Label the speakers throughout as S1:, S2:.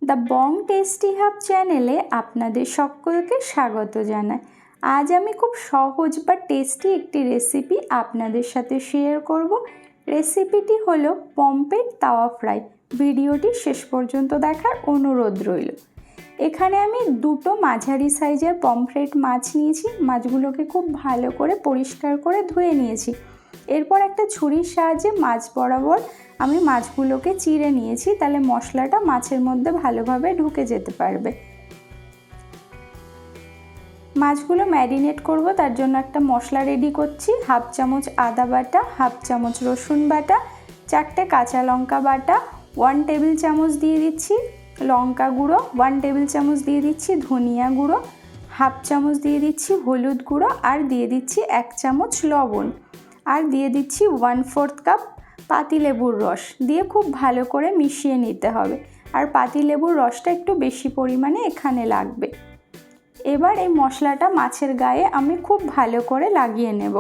S1: The Bong tasty hub চ্যানেলে আপনাদের সকলকে স্বাগত জানাই। আজ আমি খুব সহজ বা টেস্টি একটি রেসিপি আপনাদের সাথে শেয়ার করব। রেসিপিটি হলো পমফ্রেট তাওয়া ফ্রাই। ভিডিওটি শেষ পর্যন্ত দেখার অনুরোধ রইল। এখানে আমি দুটো মাঝারি সাইজের পমফ্রেট মাছ নিয়েছি। মাছগুলোকে খুব ভালো করে পরিষ্কার করে ধুয়ে নিয়েছি। এরপর একটা ছুরির সাহায্যে মাছ বরাবর আমি মাছগুলোকে চিড়ে নিয়েছি, তাহলে মশলাটা মাছের মধ্যে ভালোভাবে ঢুকে যেতে পারবে। মাছগুলো ম্যারিনেট করব, তার জন্য একটা মশলা রেডি করছি। হাফ চামচ আদা বাটা, হাফ চামচ রসুন বাটা, 4টে কাঁচা লঙ্কা বাটা, 1 টেবিল চামচ দিয়ে দিচ্ছি লঙ্কা গুঁড়ো, 1 টেবিল চামচ দিয়ে দিচ্ছি ধনিয়া গুঁড়ো, হাফ চামচ দিয়ে দিচ্ছি হলুদ গুঁড়ো, আর দিয়ে দিচ্ছি 1 চামচ লবণ, আর দিয়ে দিচ্ছি 1/4 কাপ পাতিলেবুর রস দিয়ে খুব ভালো করে মিশিয়ে নিতে হবে। আর পাতিলেবুর রসটা একটু বেশি পরিমাণে এখানে লাগবে। এবার এই মশলাটা মাছের গায়ে আমি খুব ভালো করে লাগিয়ে নেব।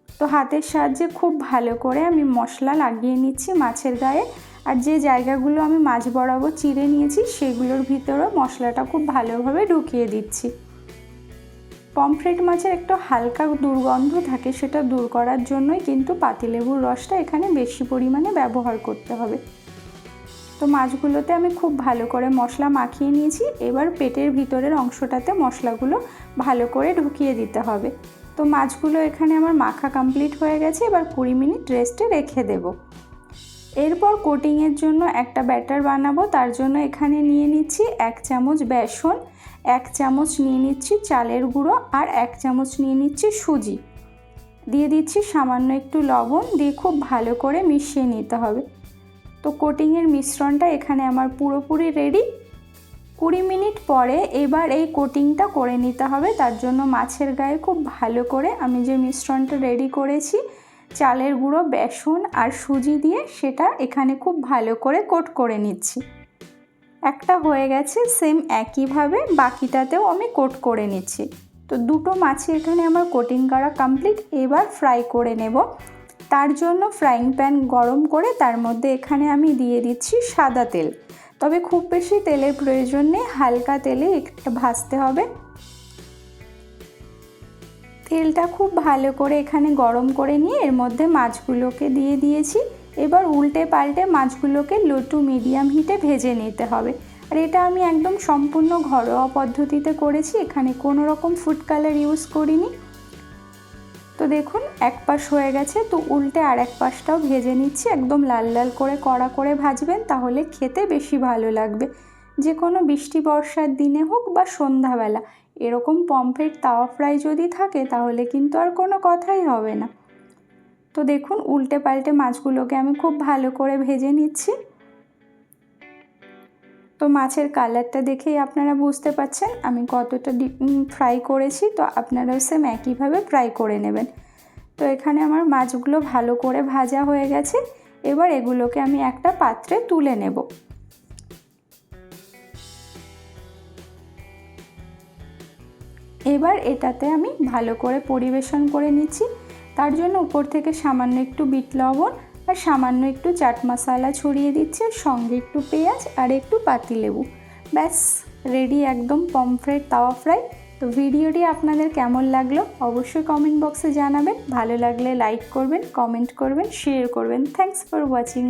S1: তো হাতের সাহায্যে খুব ভালো করে আমি মশলা লাগিয়ে নিচ্ছি মাছের গায়ে। আর যে জায়গাগুলো আমি মাছ বরাবর চিড়ে নিয়েছি সেগুলোর ভিতরেও মশলাটা খুব ভালোভাবে ঢুকিয়ে দিচ্ছি। পমফ্রেট মাছের একটু হালকা দুর্গন্ধ থাকে, সেটা দূর করার জন্যই কিন্তু পাতিলেবুর রসটা এখানে বেশি পরিমাণে ব্যবহার করতে হবে। তো মাছগুলোতে আমি খুব ভালো করে মশলা মাখিয়ে নিয়েছি। এবার পেটের ভিতরের অংশটাতে মশলাগুলো ভালো করে ঢুকিয়ে দিতে হবে। তো মাছগুলো এখানে আমার মাখা কমপ্লিট হয়ে গেছে। এবার 20 মিনিট রেস্টে রেখে দেব। এরপর কোটিংয়ের জন্য একটা ব্যাটার বানাবো। তার জন্য এখানে নিয়ে নিচ্ছি 1 চামচ বেসন, 1 চামচ নিয়ে নিচ্ছি চালের গুঁড়ো, আর 1 চামচ নিয়ে নিচ্ছি সুজি। দিয়ে দিচ্ছি সামান্য একটু লবণ, দিয়ে খুব ভালো করে মিশিয়ে নিতে হবে। তো কোটিংয়ের মিশ্রণটা এখানে আমার পুরোপুরি রেডি। 20 মিনিট পরে এবার এই কোটিংটা করে নিতে হবে। তার জন্য মাছের গায়ে খুব ভালো করে আমি যে মিশ্রণটা রেডি করেছি চালের গুঁড়ো, বেসন আর সুজি দিয়ে, সেটা এখানে খুব ভালো করে কোট করে নিচ্ছি। একটা হয়ে গেছে, সেম একইভাবে বাকিটাতেও আমি কোট করে নিচ্ছি। তো দুটো মাছে এখানে আমার কোটিং করা কমপ্লিট। এবার ফ্রাই করে নেব। তার জন্য ফ্রাইং প্যান গরম করে তার মধ্যে এখানে আমি দিয়ে দিচ্ছি সাদা তেল। তবে খুব বেশি তেলের প্রয়োজন নেই, হালকা তেলে একটু ভাজতে হবে। তেলটা খুব ভালো করে এখানে গরম করে নিয়ে এর মধ্যে মাছগুলোকে দিয়ে দিয়েছি। এবার উল্টে পাল্টে মাছগুলোকে লো টু মিডিয়াম হিটে ভেজে নিতে হবে। আর এটা আমি একদম সম্পূর্ণ ঘরোয়া পদ্ধতিতে করেছি, এখানে কোনো রকম ফুড কালার ইউজ করিনি। তো দেখুন এক পাশ হয়ে গেছে, তো উল্টে আর এক পাশটাও ভেজে নিচ্ছি। একদম লাল লাল করে কড়া করে ভাজবেন, তাহলে খেতে বেশি ভালো লাগবে। যে কোনো বৃষ্টি বর্ষার দিনে হোক বা সন্ধ্যাবেলা এরকম পমফ্রেট তাওয়া ফ্রাই যদি থাকে তাহলে কিন্তু আর কোনো কথাই হবে না। তো দেখুন উল্টে পাল্টে মাছগুলোকে আমি খুব ভালো করে ভেজে নিচ্ছি। তো মাছের কালারটা দেখেই আপনারা বুঝতে পারছেন আমি কতটা ফ্রাই করেছি। তো আপনারাও সেম একইভাবে ফ্রাই করে নেবেন। তো এখানে আমার মাছগুলো ভালো করে ভাজা হয়ে গেছে। এবার এগুলোকে আমি একটা পাত্রে তুলে নেব। এবার এটাতে আমি ভালো করে পরিবেশন করে নিচ্ছি। তার জন্য উপর থেকে সামান্য একটু বিট লবণ আর সামান্য একটু চাট মশলা ছড়িয়ে দিচ্ছি, সঙ্গে একটু পেঁয়াজ আর একটু পাতিলেবু। ব্যাস রেডি একদম পমফ্রেট তাওয়া ফ্রাই। তো ভিডিওটি আপনাদের কেমন লাগলো অবশ্যই কমেন্ট বক্সে জানাবেন। ভালো লাগলে লাইক করবেন, কমেন্ট করবেন, শেয়ার করবেন। Thanks for watching.